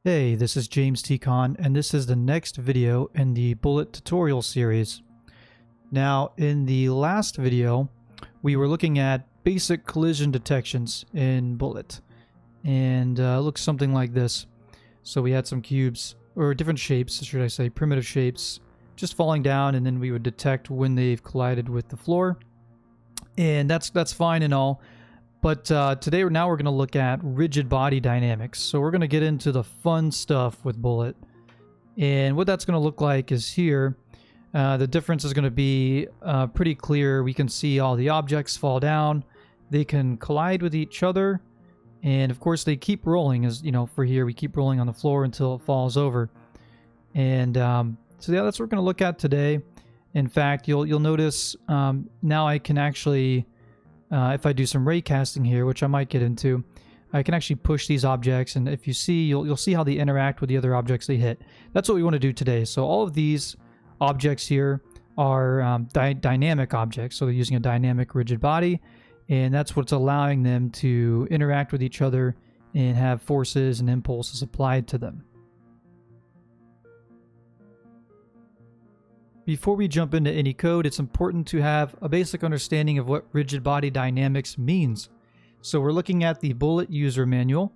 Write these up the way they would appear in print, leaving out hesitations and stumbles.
Hey, this is James TCon, and this is the next video in the bullet tutorial series. Now, in the last video, we were looking at basic collision detections in bullet, and it looks something like this. So we had some cubes, or different shapes, should I say, primitive shapes, just falling down, and then we would detect when they've collided with the floor. And that's fine and all. But today, we're going to look at rigid body dynamics. So we're going to get into the fun stuff with bullet. And what that's going to look like is here. The difference is going to be pretty clear. We can see all the objects fall down. They can collide with each other. And of course, they keep rolling. As you know, for here, we keep rolling on the floor until it falls over. And so yeah, that's what we're going to look at today. In fact, you'll notice now I can actually... if I do some ray casting here, which I might get into, I can actually push these objects, and if you see, you'll see how they interact with the other objects they hit. That's what we want to do today. So all of these objects here are dynamic objects, so they're using a dynamic rigid body, and that's what's allowing them to interact with each other and have forces and impulses applied to them. Before we jump into any code, it's important to have a basic understanding of what rigid body dynamics means. So we're looking at the bullet user manual,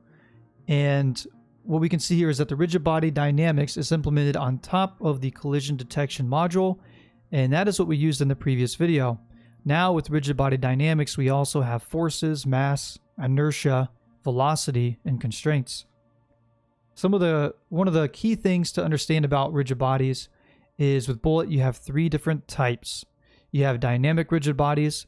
and what we can see here is that the rigid body dynamics is implemented on top of the collision detection module, and that is what we used in the previous video. Now with rigid body dynamics, we also have forces, mass, inertia, velocity, and constraints. One of the key things to understand about rigid bodies is with bullet you have three different types. You have dynamic rigid bodies.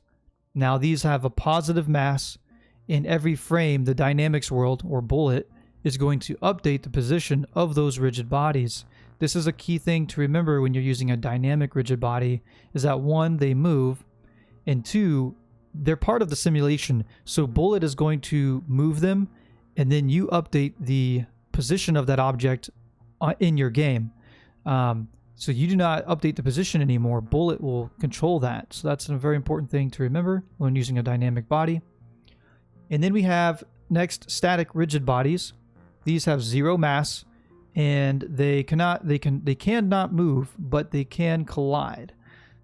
Now these have a positive mass. In every frame, the dynamics world, or bullet, is going to update the position of those rigid bodies. This is a key thing to remember when you're using a dynamic rigid body, is that one, they move, and two, they're part of the simulation. So bullet is going to move them, and then you update the position of that object in your game. So you do not update the position anymore. Bullet will control that. So that's a very important thing to remember when using a dynamic body. And then we have next static rigid bodies. These have zero mass, and they cannot move, but they can collide.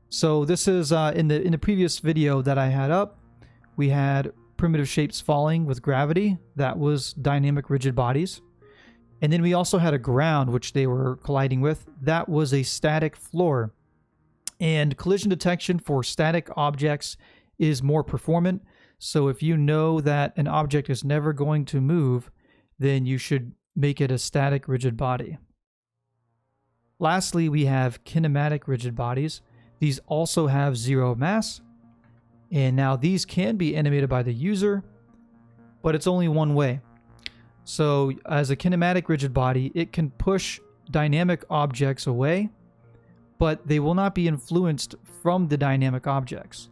So this is in the previous video that I had up, we had primitive shapes falling with gravity. That was dynamic rigid bodies. And then we also had a ground, which they were colliding with. That was a static floor. And collision detection for static objects is more performant. So if you know that an object is never going to move, then you should make it a static rigid body. Lastly, we have kinematic rigid bodies. These also have zero mass. And now these can be animated by the user, but it's only one way. So as a kinematic rigid body, it can push dynamic objects away, but they will not be influenced from the dynamic objects.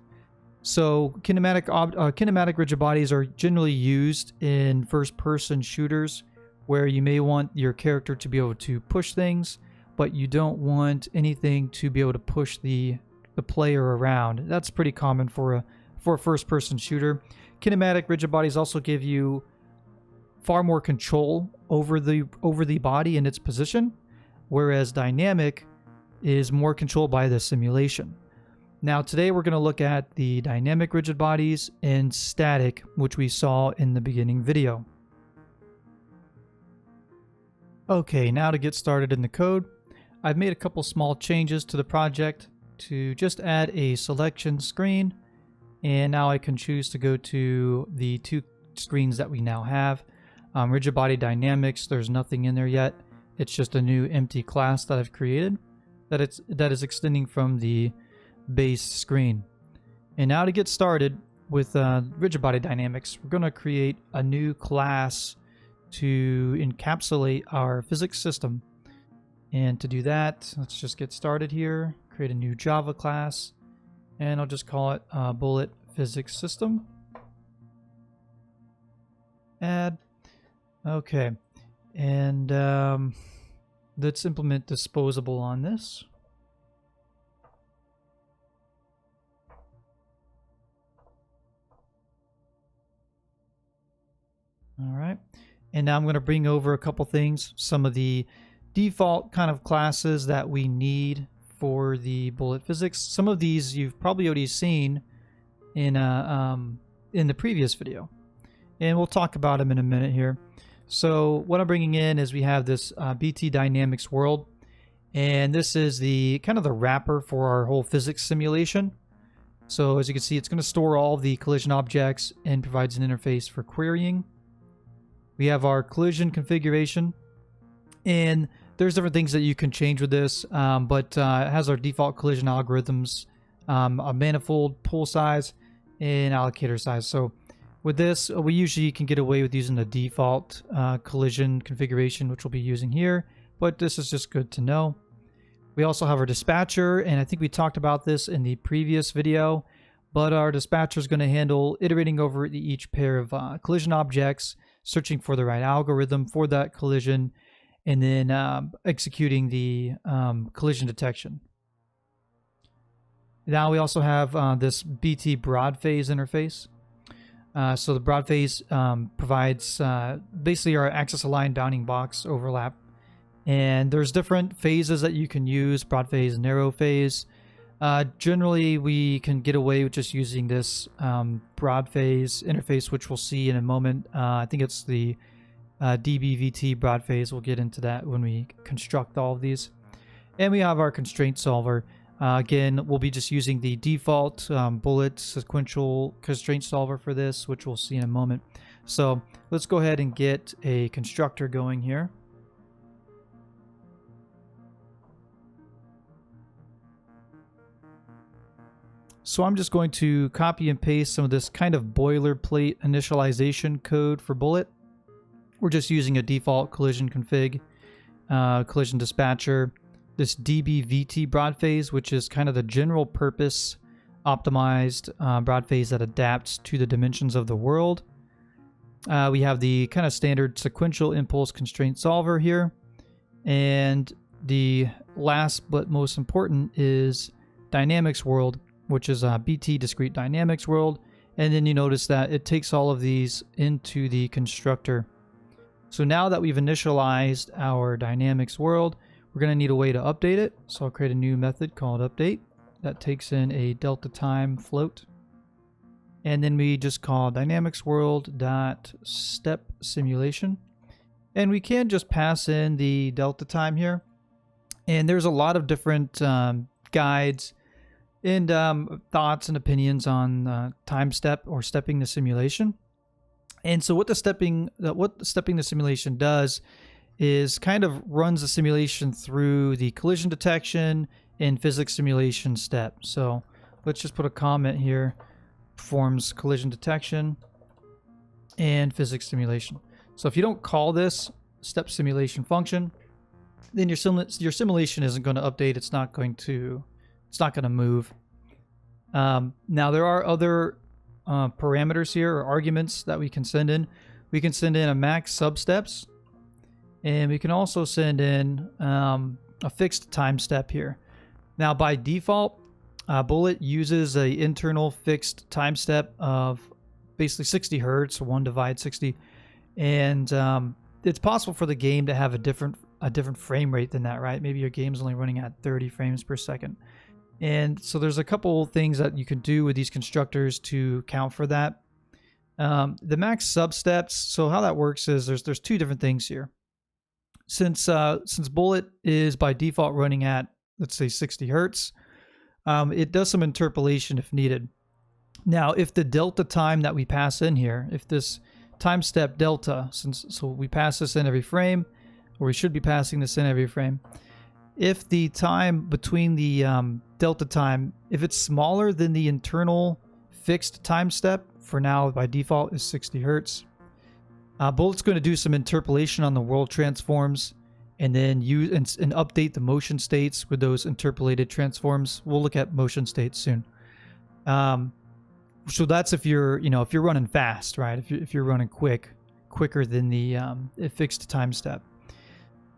So kinematic rigid bodies are generally used in first-person shooters where you may want your character to be able to push things, but you don't want anything to be able to push the player around. That's pretty common for a first-person shooter. Kinematic rigid bodies also give you far more control over the body and its position, whereas dynamic is more controlled by the simulation. Now today we're going to look at the dynamic rigid bodies and static, which we saw in the beginning video. Okay, now to get started in the code, I've made a couple small changes to the project to just add a selection screen, and now I can choose to go to the two screens that we now have. Rigid body dynamics, there's nothing in there yet. It's just a new empty class that I've created that is extending from the base screen. And now to get started with rigid body dynamics, we're going to create a new class to encapsulate our physics system. And to do that, let's just get started here. Create a new Java class, and I'll just call it bullet physics system. Add. Okay, and let's implement disposable on this. All right, And now I'm going to bring over a couple things, some of the default kind of classes that we need for the bullet physics. Some of these you've probably already seen in the previous video, and we'll talk about them in a minute here. So what I'm bringing in is we have this BT Dynamics world, and this is the kind of the wrapper for our whole physics simulation. So as you can see, it's going to store all the collision objects and provides an interface for querying. We have our collision configuration, and there's different things that you can change with this, but it has our default collision algorithms, a manifold, pool size, and allocator size. So with this, we usually can get away with using the default collision configuration, which we'll be using here, but this is just good to know. We also have our dispatcher, and I think we talked about this in the previous video, but our dispatcher is going to handle iterating over each pair of collision objects, searching for the right algorithm for that collision, and then executing the collision detection. Now we also have this BT broad phase interface. So the broad phase provides basically our axis aligned bounding box overlap. And there's different phases that you can use, broad phase, narrow phase. Generally, we can get away with just using this broad phase interface, which we'll see in a moment. I think it's the DBVT broad phase. We'll get into that when we construct all of these. And we have our constraint solver. Again, we'll be just using the default bullet sequential constraint solver for this, which we'll see in a moment. So let's go ahead and get a constructor going here. So I'm just going to copy and paste some of this kind of boilerplate initialization code for bullet. We're just using a default collision config, collision dispatcher, this DBVT broad phase, which is kind of the general purpose optimized broad phase that adapts to the dimensions of the world. We have the kind of standard sequential impulse constraint solver here. And the last but most important is dynamics world, which is a BT discrete dynamics world. And then you notice that it takes all of these into the constructor. So now that we've initialized our dynamics world, we're going to need a way to update it. So I'll create a new method called update that takes in a delta time float. And then we just call dynamics world dot step simulation. And we can just pass in the delta time here. And there's a lot of different guides and thoughts and opinions on time step or stepping the simulation. And so what the stepping the simulation does is kind of runs the simulation through the collision detection and physics simulation step. So let's just put a comment here: performs collision detection and physics simulation. So if you don't call this step simulation function, then your simulation isn't going to update. It's not going to move. Now there are other parameters here, or arguments, that we can send in. We can send in a max substeps, and we can also send in a fixed time step here. Now by default, Bullet uses a internal fixed time step of basically 60 hertz, so 1 divide 60, and it's possible for the game to have a different frame rate than that, right? Maybe your game's only running at 30 frames per second. And so there's a couple things that you can do with these constructors to account for that. The max substeps, so how that works is there's two different things here. Since Bullet is by default running at, let's say, 60 hertz, it does some interpolation if needed. Now, if the delta time that we pass in here, if this time step delta, so we pass this in every frame, or we should be passing this in every frame, if the time between the delta time, if it's smaller than the internal fixed time step, for now by default is 60 hertz, Bullet's going to do some interpolation on the world transforms, and then use and update the motion states with those interpolated transforms. We'll look at motion states soon. So that's if you're running fast, right? If you're running quicker than the fixed time step.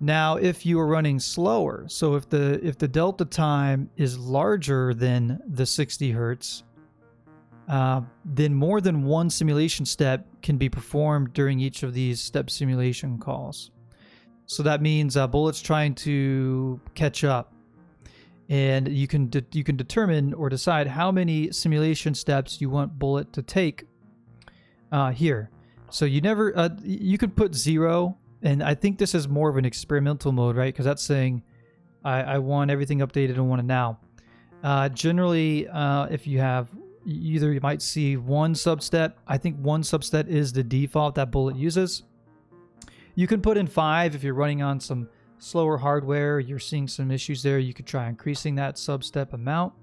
Now, if you are running slower, so if the delta time is larger than the 60 hertz, then more than one simulation step can be performed during each of these step simulation calls. So that means Bullet's trying to catch up, and you can determine or decide how many simulation steps you want Bullet to take here. So you never you could put 0, and I think this is more of an experimental mode, right? Because that's saying I want everything updated and want it now. Generally, if you have either, you might see one substep. I think one substep is the default that Bullet uses. You can put in 5 if you're running on some slower hardware, you're seeing some issues there, you could try increasing that substep amount.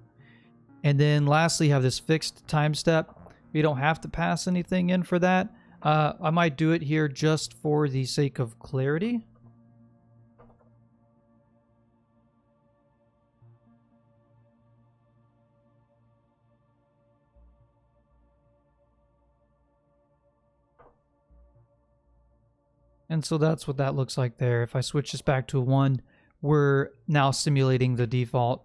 And then lastly, have this fixed time step. You don't have to pass anything in for that. I might do it here just for the sake of clarity. And so that's what that looks like there. If I switch this back to a 1, we're now simulating the default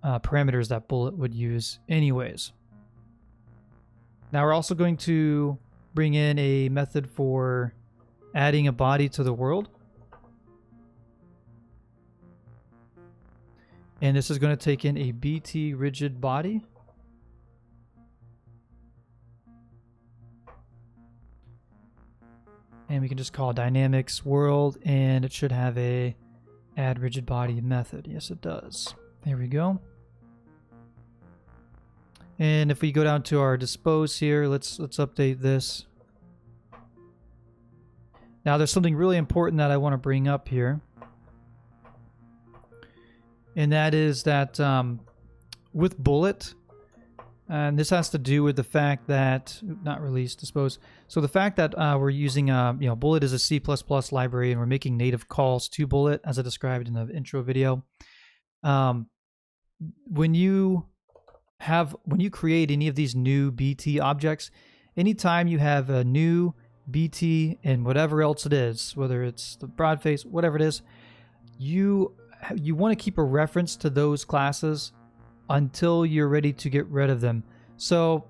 parameters that Bullet would use anyways. Now we're also going to bring in a method for adding a body to the world. And this is going to take in a BT rigid body. And we can just call dynamics world, and it should have a add rigid body method. Yes, it does. There we go. And if we go down to our dispose here, let's update this. Now there's something really important that I want to bring up here. And that is that with Bullet, and this has to do with the fact that, not release, dispose. So the fact that we're using, Bullet is a C++ library, and we're making native calls to Bullet, as I described in the intro video. When you create any of these new BT objects, anytime you have a new BT and whatever else it is, whether it's the broad face, whatever it is, you want to keep a reference to those classes until you're ready to get rid of them. So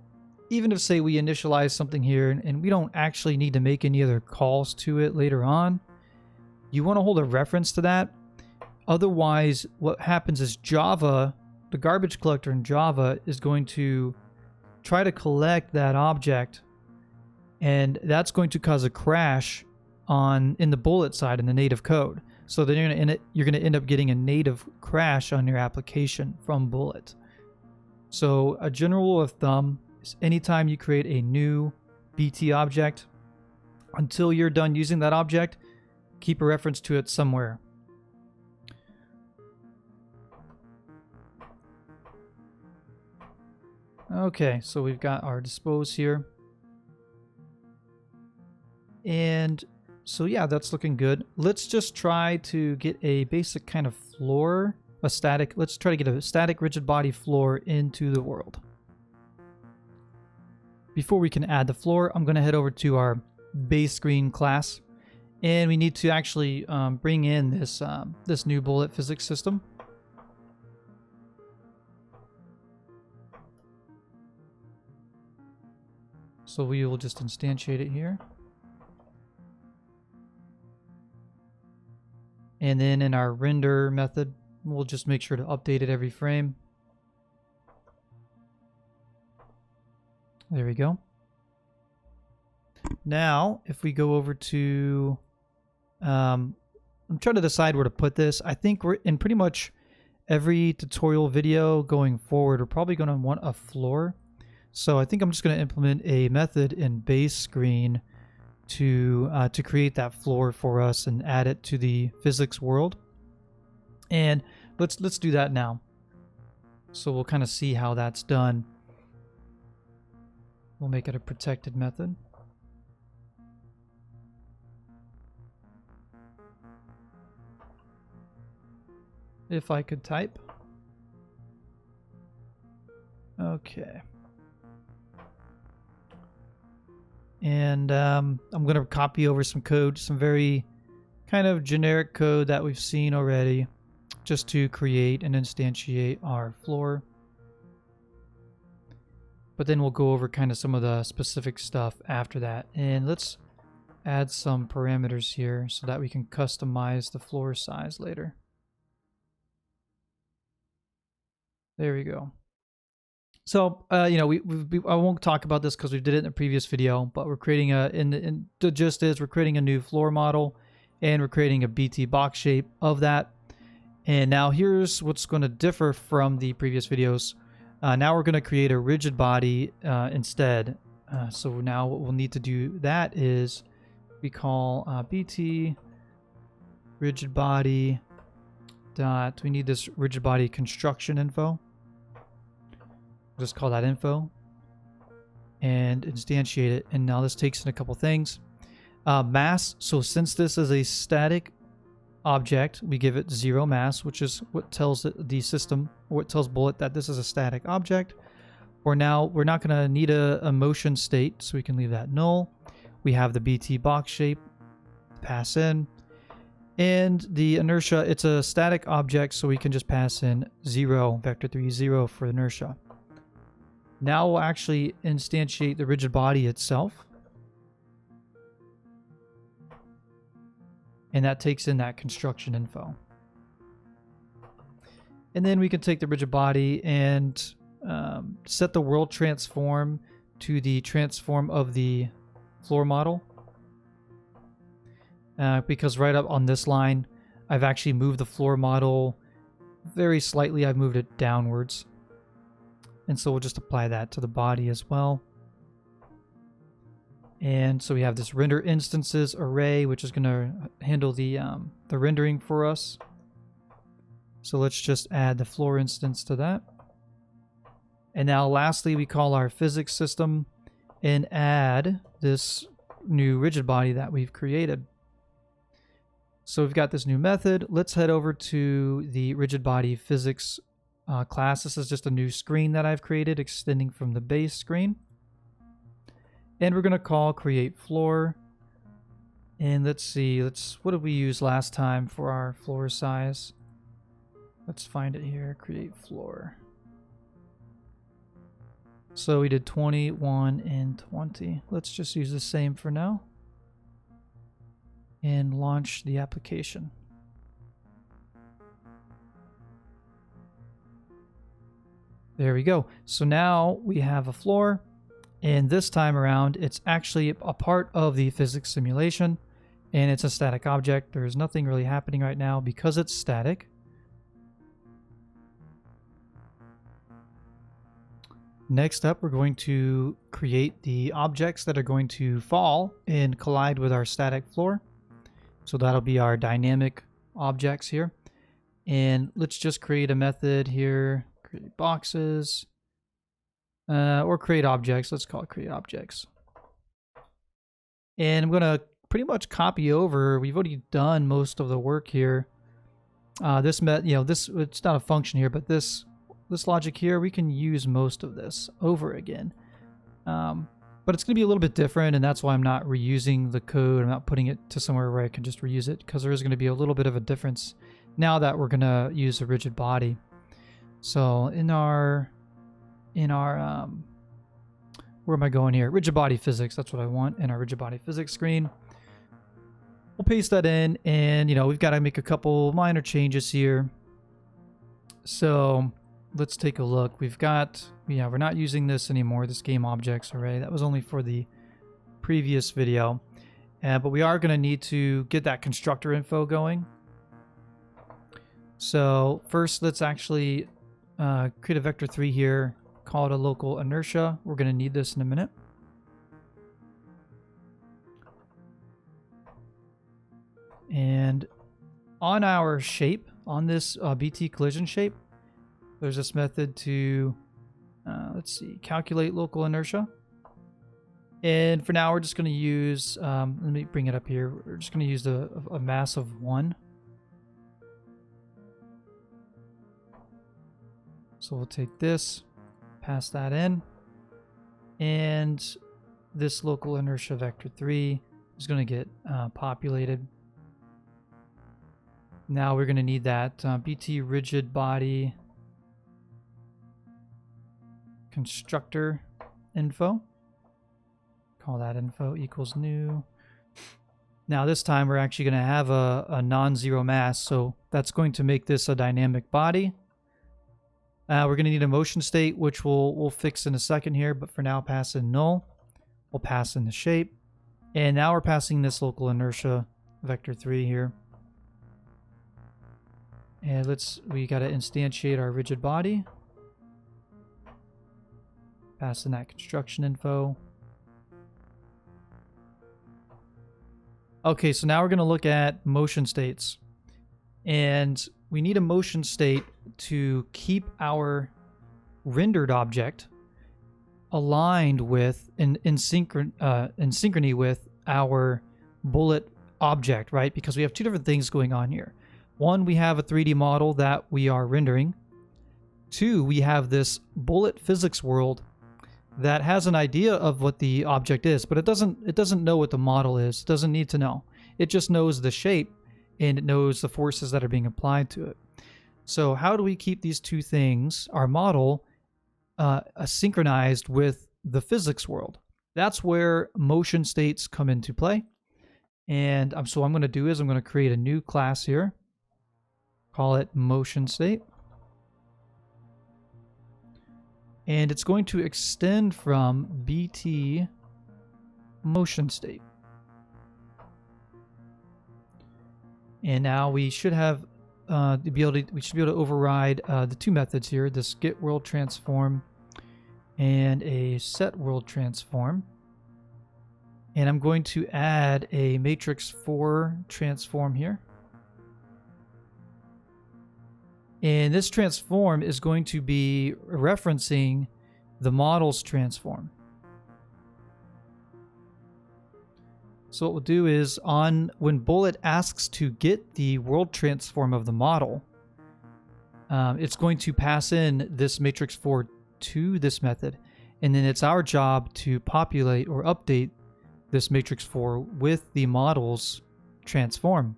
even if, say, we initialize something here and we don't actually need to make any other calls to it later on, you want to hold a reference to that. Otherwise, what happens is Java, the garbage collector in Java, is going to try to collect that object, and that's going to cause a crash in the Bullet side in the native code. So then you're going to end up getting a native crash on your application from Bullet. So a general rule of thumb is anytime you create a new BT object, until you're done using that object, keep a reference to it somewhere. Okay, so we've got our dispose here. And so yeah, that's looking good. Let's just try to get a basic kind of floor, let's try to get a static rigid body floor into the world. Before we can add the floor, I'm going to head over to our base screen class, and we need to actually bring in this new Bullet physics system. So we will just instantiate it here. And then in our render method, we'll just make sure to update it every frame. There we go. Now, if we go over to, I'm trying to decide where to put this. I think we're in pretty much every tutorial video going forward, we're probably going to want a floor. So I think I'm just going to implement a method in base screen to create that floor for us and add it to the physics world. And let's do that now. So we'll kind of see how that's done. We'll make it a protected method. If I could type. Okay. And I'm going to copy over some code, some very kind of generic code that we've seen already, just to create and instantiate our floor. but then we'll go over kind of some of the specific stuff after that. And let's add some parameters here so that we can customize the floor size later. There we go. So, you know, I won't talk about this because we did it in the previous video, but we're creating the gist is we're creating a new floor model and we're creating a BT box shape of that. And now here's what's going to differ from the previous videos. Now we're going to create a rigid body instead. So now what we'll need to do that is we call BT rigid body dot, we need this rigid body construction info. Just call that info and instantiate it. And now this takes in a couple things. Mass. So since this is a static object, we give it 0 mass, which is what tells the system, or what tells Bullet that this is a static object. For now, we're not going to need a motion state, so we can leave that null. We have the BT box shape, pass in. And the inertia, it's a static object, so we can just pass in 0, vector3, 0 for inertia. Now we'll actually instantiate the rigid body itself. And that takes in that construction info. And then we can take the rigid body and set the world transform to the transform of the floor model. Because right up on this line, I've actually moved the floor model very slightly. I've moved it downwards. And so we'll just apply that to the body as well. And so we have this render instances array, which is going to handle the rendering for us. So let's just add the floor instance to that. And now lastly, we call our physics system and add this new rigid body that we've created. So we've got this new method. Let's head over to the rigid body physics class. This is just a new screen that I've created extending from the base screen. And we're going to call create floor. And let's see, what did we use last time for our floor size? Let's find it here, create floor. So we did 21 and 20. Let's just use the same for now. And launch the application. There we go. So now we have a floor, and this time around, it's actually a part of the physics simulation, and it's a static object. There is nothing really happening right now because it's static. Next up, we're going to create the objects that are going to fall and collide with our static floor. So that'll be our dynamic objects here. And let's just create a method here. Create boxes or create objects. Let's call it create objects. And I'm going to pretty much copy over. We've already done most of the work here. It's not a function here, but this logic here, we can use most of this over again. But it's going to be a little bit different, and that's why I'm not reusing the code. I'm not putting it to somewhere where I can just reuse it, because there is going to be a little bit of a difference now that we're going to use a rigid body. So in our where am I going here? Rigid body physics, that's what I want in our rigid body physics screen. We'll paste that in, and we've got to make a couple minor changes here. So let's take a look. We've got, we're not using this anymore, this game objects array. That was only for the previous video. But we are going to need to get that constructor info going. So first, let's actually create a vector3 here, call it a local inertia. We're going to need this in a minute. And on our shape, on this BT collision shape, there's this method to, let's see, calculate local inertia. And for now, we're just going to use, let me bring it up here. We're just going to use a mass of 1. So we'll take this, pass that in, and this local inertia vector3 is going to get populated. Now we're going to need that BT rigid body constructor. info. Call that info equals new. Now this time we're actually going to have a non-zero mass, so that's going to make this a dynamic body. We're going to need a motion state, which we'll fix in a second here, but for now pass in null. We'll pass in the shape. And now we're passing this local inertia vector 3 here. And we got to instantiate our rigid body. Pass in that construction info. Okay, so now we're going to look at motion states. And we need a motion state to keep our rendered object aligned with, in synchrony with our bullet object, right? Because we have two different things going on here. One, we have a 3D model that we are rendering. Two, we have this bullet physics world that has an idea of what the object is, but it doesn't know what the model is. It doesn't need to know. It just knows the shape and it knows the forces that are being applied to it. So how do we keep these two things, our model, synchronized with the physics world? That's where motion states come into play. And so what I'm going to do is I'm going to create a new class here. Call it motion state. And it's going to extend from BT motion state. And now we should have we should be able to override the two methods here, this get world transform and a set world transform. And I'm going to add a matrix 4 transform here. And this transform is going to be referencing the model's transform. So what we'll do is when Bullet asks to get the world transform of the model, it's going to pass in this matrix 4 to this method. And then it's our job to populate or update this matrix 4 with the model's transform.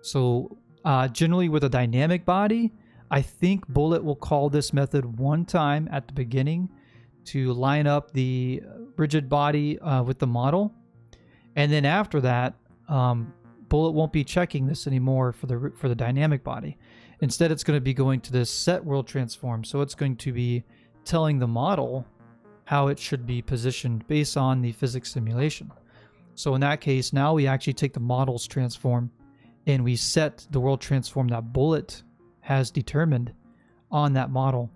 So generally with a dynamic body, I think Bullet will call this method one time at the beginning to line up the rigid body with the model. And then after that, Bullet won't be checking this anymore for the dynamic body. Instead, it's going to be going to this set world transform. So it's going to be telling the model how it should be positioned based on the physics simulation. So in that case, now we actually take the model's transform and we set the world transform that Bullet has determined on that model.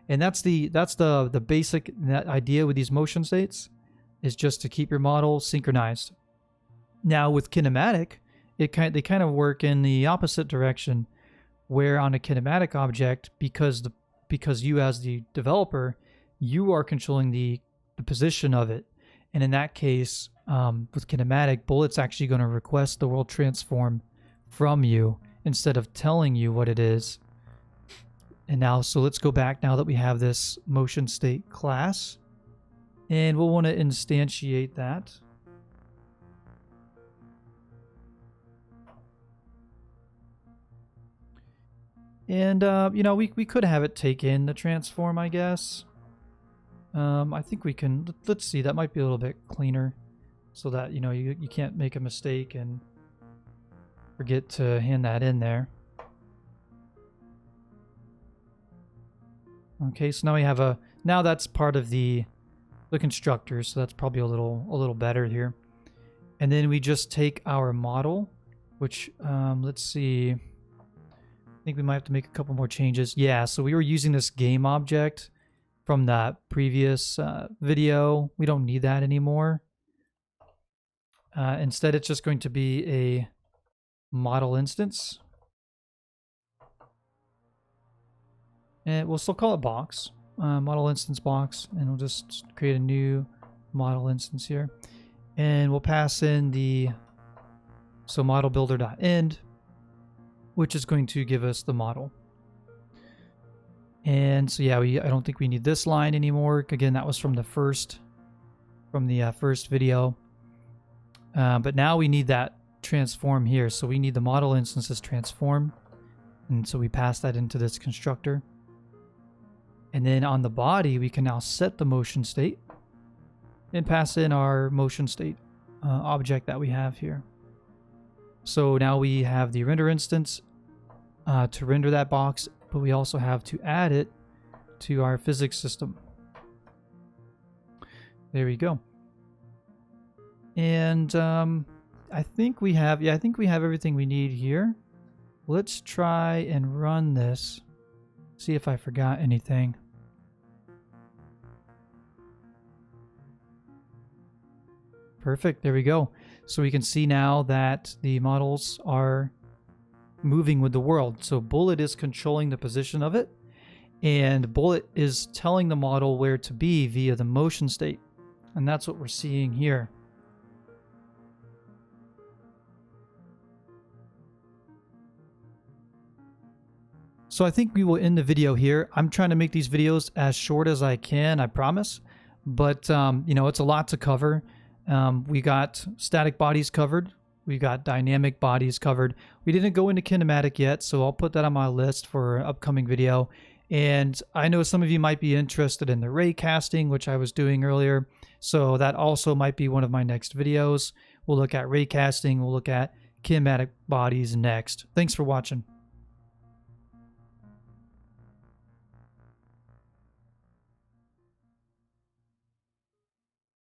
And that's the basic idea with these motion states, is just to keep your model synchronized. Now with kinematic, they kind of work in the opposite direction, where on a kinematic object, because you as the developer, you are controlling the position of it. And in that case, with kinematic, Bullet's actually going to request the world transform from you instead of telling you what it is. And now, so let's go back now that we have this motion state class, and we'll want to instantiate that. And, we could have it take in the transform, I guess. I think we can, let's see, that might be a little bit cleaner so that, you can't make a mistake and forget to hand that in there. Okay, so now we have now that's part of the constructor, so that's probably a little better here. And then we just take our model, which, let's see, I think we might have to make a couple more changes. Yeah, so we were using this game object from that previous video. We don't need that anymore. Instead, it's just going to be a model instance. And we'll still call it box, model instance box, and we'll just create a new model instance here. And we'll pass in so model builder.end, which is going to give us the model. And so yeah, I don't think we need this line anymore. Again, that was from the first video. But now we need that transform here. So we need the model instances transform. And so we pass that into this constructor. And then on the body, we can now set the motion state and pass in our motion state object that we have here. So now we have the render instance to render that box, but we also have to add it to our physics system. There we go. And I think we have, I think we have everything we need here. Let's try and run this. See if I forgot anything. Perfect, there we go. So we can see now that the models are moving with the world. So Bullet is controlling the position of it, and Bullet is telling the model where to be via the motion state. And that's what we're seeing here. So I think we will end the video here. I'm trying to make these videos as short as I can, I promise. But, you know, it's a lot to cover. We got static bodies covered. We got dynamic bodies covered. We didn't go into kinematic yet, so I'll put that on my list for an upcoming video. And I know some of you might be interested in the ray casting, which I was doing earlier. So that also might be one of my next videos. We'll look at ray casting. We'll look at kinematic bodies next. Thanks for watching.